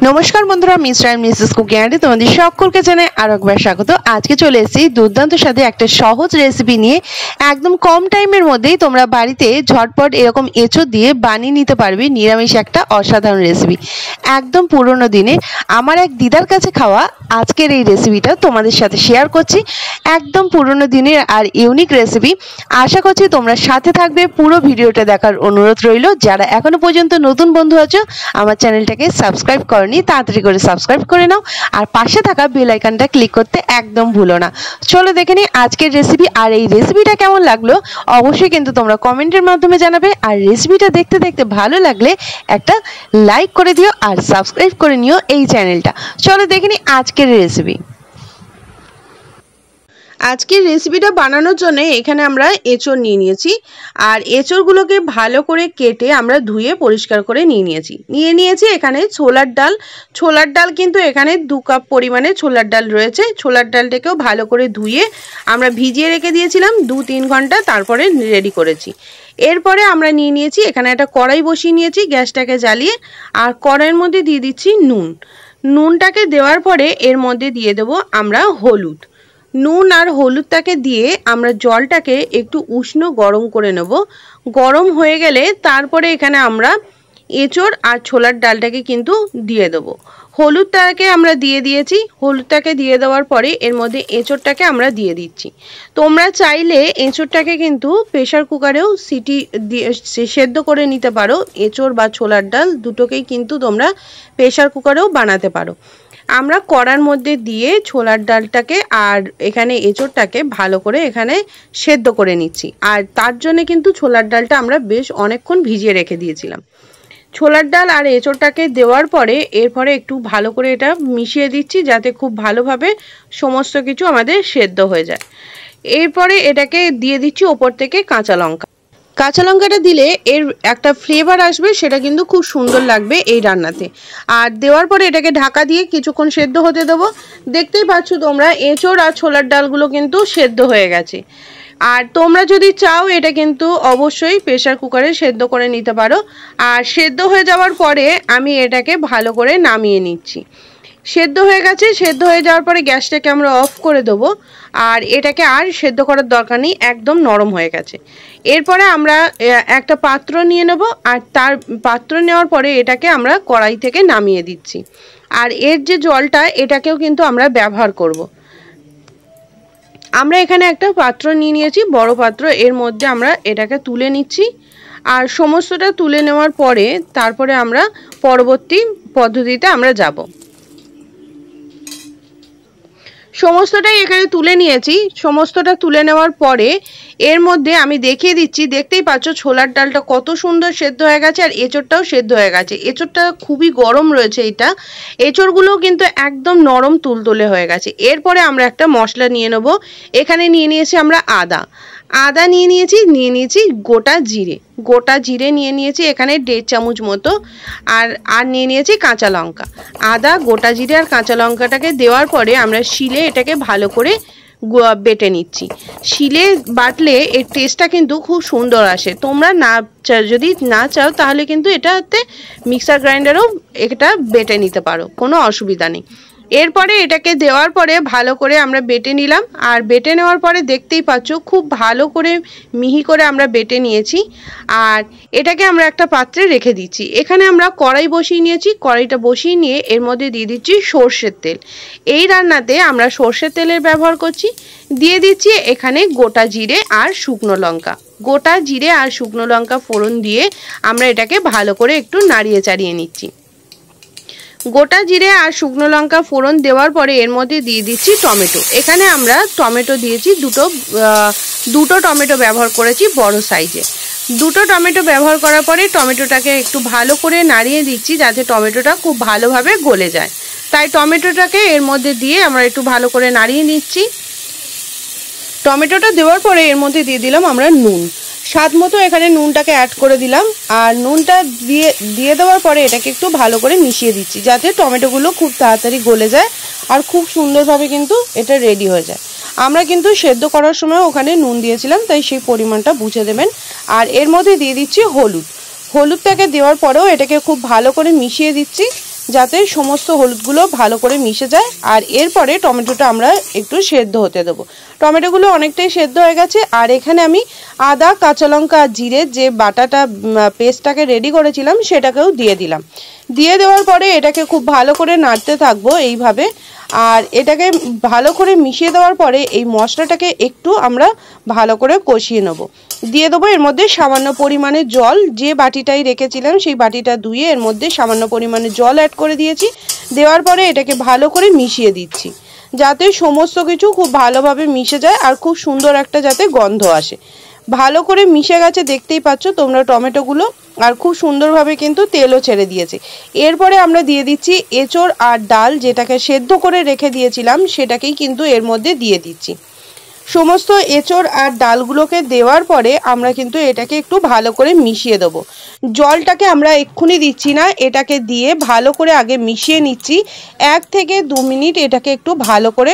नमस्कार बंधुरा mister and Mrs cooking तुम्हारे सकलके जानाई आरो एकबार स्वागत। आज के चले एसेছি दुर्दाন্ত स्वादে একটা সহজ রেসিপি নিয়ে। একদম কম টাইমের মধ্যেই তোমরা বাড়িতে ঝটপট এরকম এঁচোড় দিয়ে বানিয়ে নিতে পারবে নিরামিষ একটা অসাধারণ রেসিপি। একদম পুরনো দিনে আমার এক দিদার কাছে খাওয়া আজকের এই রেসিপিটা তোমাদের সাথে শেয়ার করছি। একদম পুরনো দিনের আর ইউনিক রেসিপি। আশা করছি তোমরা সাথে থাকবে, পুরো ভিডিওটা দেখার অনুরোধ রইল। যারা এখনো পর্যন্ত নতুন বন্ধু আছো আমার চ্যানেলটাকে সাবস্ক্রাইব করনি তাড়াতাড়ি করে সাবস্ক্রাইব করে নাও আর পাশে থাকা বেল আইকনটা ক্লিক করতে একদম ভুলো না। চলো দেখে নিই আজকের রেসিপি। আর এই রেসিপিটা কেমন লাগলো অবশ্যই কিন্তু তোমরা কমেন্টের মাধ্যমে জানাবে। আর রেসিপিটা দেখতে দেখতে ভালো লাগলে একটা লাইক করে দিও আর সাবস্ক্রাইব করে নিও এই চ্যানেলটা। চলো দেখে নিই আজকের রেসিপি। আজকের রেসিপিটা বানানোর জন্য এখানে আমরা এঁচোড় নিয়ে নিয়েছি আর এঁচোড়গুলোকে ভালো করে কেটে আমরা ধুয়ে পরিষ্কার করে নিয়ে নিয়েছি এখানে ছোলার ডাল কিন্তু এখানে 2 কাপ পরিমাণে ছোলার ডাল রয়েছে। ছোলার ডালটাকেও ভালো করে ধুয়ে আমরা ভিজিয়ে রেখে দিয়েছিলাম 2-3 ঘন্টা, তারপরে রেডি করেছি। এরপরে আমরা নিয়ে নিয়েছি এখানে একটা কড়াই বসিয়ে নিয়েছি গ্যাসটাকে জ্বালিয়ে, আর কড়াইয়ের মধ্যে দিয়ে দিচ্ছি নুনটাকে দেওয়ার পরে এর মধ্যে দিয়ে দেবো আমরা হলুদ। নুন আর হলুদটাকে দিয়ে আমরা জলটাকে একটু উষ্ণ গরম করে নেব। গরম হয়ে গেলে তারপরে এখানে আমরা এঁচোড় আর ছোলার ডালটাকে কিন্তু দিয়ে দেবো। হলুদটাকে আমরা দিয়ে দিয়েছি, হলুদটাকে দিয়ে দেওয়ার পরে এর মধ্যে এঁচোড়টাকে আমরা দিয়ে দিচ্ছি। তোমরা চাইলে এঁচোড়টাকে কিন্তু প্রেশার কুকারেও সিটি দিয়ে সেদ্ধ করে নিতে পারো। এঁচোড় বা ছোলার ডাল দুটোকেই কিন্তু তোমরা প্রেশার কুকারেও বানাতে পারো। আমরা কড়ার মধ্যে দিয়ে ছোলার ডালটাকে আর এখানে এঁচোড়টাকে ভালো করে এখানে সেদ্ধ করে নিচ্ছি। আর তার জন্য কিন্তু ছোলার ডালটা আমরা বেশ অনেকক্ষণ ভিজিয়ে রেখে দিয়েছিলাম। ছোলার ডাল আর এঁচোড়টাকে দেওয়ার পরে এরপরে একটু ভালো করে এটা মিশিয়ে দিচ্ছি যাতে খুব ভালোভাবে সমস্ত কিছু আমাদের সেদ্ধ হয়ে যায়। এরপরে এটাকে দিয়ে দিচ্ছি ওপর থেকে কাঁচা লঙ্কাটা দিলে এর একটা ফ্লেভার আসবে, সেটা কিন্তু খুব সুন্দর লাগবে এই রান্নাতে। আর দেওয়ার পরে এটাকে ঢাকা দিয়ে কিছুক্ষণ সেদ্ধ হতে দেবো। দেখতেই পাচ্ছ তোমরা এঁচোড় আর ছোলার ডালগুলো কিন্তু সেদ্ধ হয়ে গেছে। আর তোমরা যদি চাও এটা কিন্তু অবশ্যই প্রেসার কুকারে সেদ্ধ করে নিতে পারো। আর সেদ্ধ হয়ে যাওয়ার পরে আমি এটাকে ভালো করে নামিয়ে নিচ্ছি। সেদ্ধ হয়ে গেছে, সেদ্ধ হয়ে যাওয়ার পরে গ্যাসটাকে আমরা অফ করে দেবো। আর এটাকে আর সেদ্ধ করার দরকার নেই, একদম নরম হয়ে গেছে। এরপরে আমরা একটা পাত্র নিয়ে নেব আর তার পাত্র নেওয়ার পরে এটাকে আমরা কড়াই থেকে নামিয়ে দিচ্ছি। আর এর যে জলটা এটাকেও কিন্তু আমরা ব্যবহার করব। আমরা এখানে একটা পাত্র নিয়ে নিয়েছি, বড় পাত্র, এর মধ্যে আমরা এটাকে তুলে নিচ্ছি। আর সমস্তটা তুলে নেওয়ার পরে তারপরে আমরা পরবর্তী পদ্ধতিতে আমরা যাব। সমস্তটাই এখানে তুলে নিয়েছি। সমস্তটা তুলে নেওয়ার পরে এর মধ্যে আমি দেখিয়ে দিচ্ছি, দেখতেই পাচ্ছ ছোলার ডালটা কত সুন্দর সেদ্ধ হয়ে গেছে আর এঁচোড়টাও সেদ্ধ হয়ে গেছে। এঁচোড়টা খুবই গরম রয়েছে, এটা এঁচোড়গুলো কিন্তু একদম নরম তুলতুলে হয়ে গেছে। এরপরে আমরা একটা মশলা নিয়ে নেব। এখানে নিয়ে নিয়েছি আমরা আদা নিয়ে নিয়েছি গোটা জিরে নিয়ে নিয়েছি এখানে 1.5 চামচ মতো। আর নিয়ে নিয়েছি কাঁচা লঙ্কা। আদা, গোটা জিরে আর কাঁচা লঙ্কাটাকে দেওয়ার পরে আমরা শিলে এটাকে ভালো করে বেটে নিচ্ছি। শিলে বাটলে এর টেস্টটা কিন্তু খুব সুন্দর আসে। তোমরা যদি না চাও তাহলে কিন্তু এটাতে মিক্সার গ্রাইন্ডারও এটা বেটে নিতে পারো, কোনো অসুবিধা নেই। এরপরে এটাকে দেওয়ার পরে ভালো করে আমরা বেটে নিলাম। আর বেটে নেওয়ার পরে দেখতেই পাচ্ছ খুব ভালো করে মিহি করে আমরা বেটে নিয়েছি। আর এটাকে আমরা একটা পাত্রে রেখে দিচ্ছি। এখানে আমরা কড়াই বসিয়ে নিয়েছি। কড়াইটা বসিয়ে নিয়ে এর মধ্যে দিয়ে দিচ্ছি সর্ষের তেল। এই রান্নাতে আমরা সর্ষের তেলের ব্যবহার করছি। দিয়ে দিচ্ছি এখানে গোটা জিরে আর শুকনো লঙ্কা ফোড়ন দিয়ে আমরা এটাকে ভালো করে একটু নাড়িয়ে চাড়িয়ে নিচ্ছি। গোটা জিরে আর শুকনো লঙ্কা ফোড়ন দেওয়ার পরে এর মধ্যে দিয়ে দিচ্ছি টমেটো। এখানে আমরা টমেটো দিয়েছি দুটো টমেটো ব্যবহার করেছি বড় সাইজে। দুটো টমেটো ব্যবহার করার পরে টমেটোটাকে একটু ভালো করে নাড়িয়ে দিচ্ছি যাতে টমেটোটা খুব ভালোভাবে গলে যায়। তাই টমেটোটাকে এর মধ্যে দিয়ে আমরা একটু ভালো করে নাড়িয়ে নিচ্ছি। টমেটোটা দেওয়ার পরে এর মধ্যে দিয়ে দিলাম আমরা নুন, স্বাদ মতো এখানে নুনটাকে অ্যাড করে দিলাম। আর নুনটা দিয়ে দেওয়ার পরে এটাকে একটু ভালো করে মিশিয়ে দিচ্ছি যাতে টমেটোগুলো খুব তাড়াতাড়ি গলে যায় আর খুব সুন্দরভাবে কিন্তু এটা রেডি হয়ে যায়। আমরা কিন্তু সেদ্ধ করার সময় ওখানে নুন দিয়েছিলাম, তাই সেই পরিমাণটা বুঝে দেবেন। আর এর মধ্যে দিয়ে দিচ্ছি হলুদটাকে দেওয়ার পরেও এটাকে খুব ভালো করে মিশিয়ে দিচ্ছি যাতে সমস্ত হলুদগুলো ভালো করে মিশে যায়। আর এরপরে টমেটোটা আমরা একটু সেদ্ধ হতে দেবো। টমেটোগুলো অনেকটাই সেদ্ধ হয়ে গেছে। আর এখানে আমি আদা, কাঁচা লঙ্কা আর জিরে যে বাটাটা পেস্টটাকে রেডি করেছিলাম সেটাকেও দিয়ে দিলাম। দিয়ে দেওয়ার পরে এটাকে খুব ভালো করে নাড়তে থাকবো এইভাবে। আর এটাকে ভালো করে মিশিয়ে দেওয়ার পরে এই মশলাটাকে একটু আমরা ভালো করে কষিয়ে নেব। দিয়ে দেবো এর মধ্যে সামান্য পরিমাণে জল। যে বাটিটাই রেখেছিলাম সেই বাটিটা ধুয়ে এর মধ্যে সামান্য পরিমাণে জল অ্যাড করে দিয়েছি। দেওয়ার পরে এটাকে ভালো করে মিশিয়ে দিচ্ছি, যাতে সমস্ত কিছু খুব ভালোভাবে মিশে যায় আর খুব সুন্দর একটা যাতে গন্ধ আসে। ভালো করে মিশে গেছে, দেখতেই পাচ্ছ তোমরা টমেটোগুলো, আর খুব সুন্দরভাবে কিন্তু তেলও ছেড়ে দিয়েছে। এরপরে আমরা দিয়ে দিচ্ছি এঁচোড় আর ডাল, যেটাকে সেদ্ধ করে রেখে দিয়েছিলাম সেটাকেই কিন্তু এর মধ্যে দিয়ে দিচ্ছি। সমস্ত এঁচোড় আর ডালগুলোকে দেওয়ার পরে আমরা কিন্তু এটাকে একটু ভালো করে মিশিয়ে দেবো। জলটাকে আমরা এক্ষুনি দিচ্ছি না, এটাকে দিয়ে ভালো করে আগে মিশিয়ে নিচ্ছি। 1 থেকে 2 মিনিট এটাকে একটু ভালো করে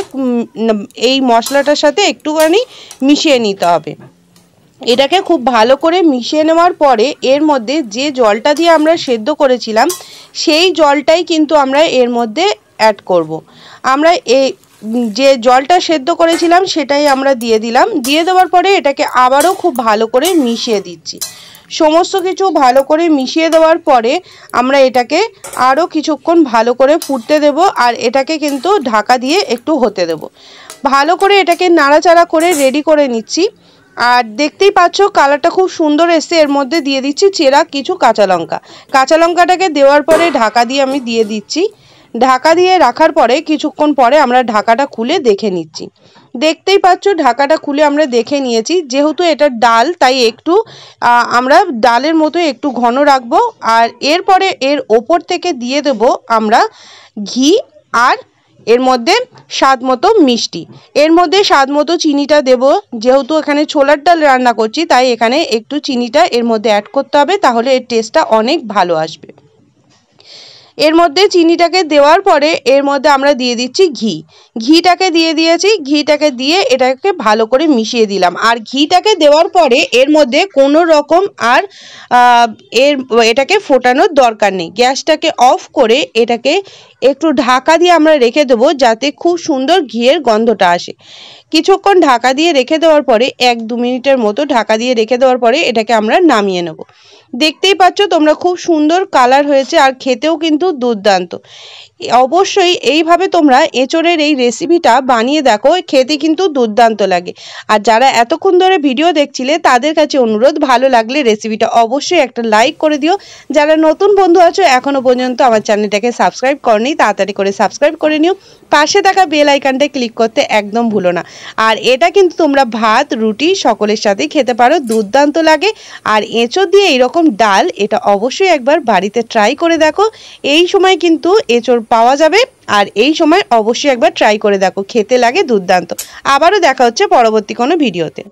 এই মশলাটার সাথে একটুখানি মিশিয়ে নিতে হবে। এটাকে খুব ভালো করে মিশিয়ে নেওয়ার পরে এর মধ্যে যে জলটা দিয়ে আমরা সেদ্ধ করেছিলাম সেই জলটাই কিন্তু আমরা এর মধ্যে অ্যাড করব। আমরা এই যে জলটা সেদ্ধ করেছিলাম সেটাই আমরা দিয়ে দিলাম। দিয়ে দেওয়ার পরে এটাকে আবারও খুব ভালো করে মিশিয়ে দিচ্ছি। সমস্ত কিছু ভালো করে মিশিয়ে দেওয়ার পরে আমরা এটাকে আরও কিছুক্ষণ ভালো করে ফুটতে দেব। আর এটাকে কিন্তু ঢাকা দিয়ে একটু হতে দেব। ভালো করে এটাকে নাড়াচাড়া করে রেডি করে নিচ্ছি। আর দেখতেই পাচ্ছ কালারটা খুব সুন্দর এসছে। এর মধ্যে দিয়ে দিচ্ছি চেরা কিছু কাঁচা লঙ্কা। কাঁচা লঙ্কাটাকে দেওয়ার পরে ঢাকা দিয়ে আমি দিয়ে দিচ্ছি। ঢাকা দিয়ে রাখার পরে কিছুক্ষণ পরে আমরা ঢাকাটা খুলে দেখে নিচ্ছি। দেখতেই পাচ্ছ ঢাকাটা খুলে আমরা দেখে নিয়েছি। যেহেতু এটা ডাল তাই একটু আমরা ডালের মতো একটু ঘন রাখবো। আর এরপরে এর ওপর থেকে দিয়ে দেব আমরা ঘি আর এর মধ্যে স্বাদ মতো মিষ্টি। এর মধ্যে স্বাদ মতো চিনিটা দেব। যেহেতু এখানে ছোলার ডাল রান্না করছি তাই এখানে একটু চিনিটা এর মধ্যে অ্যাড করতে হবে, তাহলে এর টেস্টটা অনেক ভালো আসবে। এর মধ্যে চিনিটাকে দেওয়ার পরে এর মধ্যে আমরা দিয়ে দিচ্ছি ঘি। ঘিটাকে দিয়ে দিয়েছি। ঘিটাকে দিয়ে এটাকে ভালো করে মিশিয়ে দিলাম। আর ঘিটাকে দেওয়ার পরে এর মধ্যে কোনো রকম আর এটাকে ফোটানোর দরকার নেই। গ্যাসটাকে অফ করে এটাকে একটু ঢাকা দিয়ে আমরা রেখে দেবো, যাতে খুব সুন্দর ঘিয়ের গন্ধটা আসে। কিছুক্ষণ ঢাকা দিয়ে রেখে দেওয়ার পরে 1-2 মিনিটের মতো ঢাকা দিয়ে রেখে দেওয়ার পরে এটাকে আমরা নামিয়ে নেব। দেখতেই পাচ্ছ তোমরা খুব সুন্দর কালার হয়েছে আর খেতেও কিন্তু দুর্দান্ত। অবশ্যই এইভাবে তোমরা এঁচোড়ের এই রেসিপিটা বানিয়ে দেখো, খেতে কিন্তু দুর্দান্ত লাগে। আর যারা এতক্ষণ ধরে ভিডিও দেখছিলে তাদের কাছে অনুরোধ, ভালো লাগলে রেসিপিটা অবশ্যই একটা লাইক করে দিও। যারা নতুন বন্ধু আছো এখনও পর্যন্ত আমার চ্যানেলটাকে সাবস্ক্রাইব করনি, তাড়াতাড়ি করে সাবস্ক্রাইব করে নিও। পাশে থাকা বেল আইকনটা ক্লিক করতে একদম ভুলো না। আর এটা কিন্তু তোমরা ভাত, রুটি সকলের সাথেই খেতে পারো, দুর্দান্ত লাগে। আর এঁচোড় দিয়ে এইরকম ডাল, এটা অবশ্যই একবার বাড়িতে ট্রাই করে দেখো। এই সময় কিন্তু এঁচোড় পাওয়া যাবে, আর এই সময় অবশ্যই একবার ট্রাই করে দেখো, খেতে লাগে দুর্দান্ত। আবারও দেখা হচ্ছে পরবর্তী কোনো ভিডিওতে।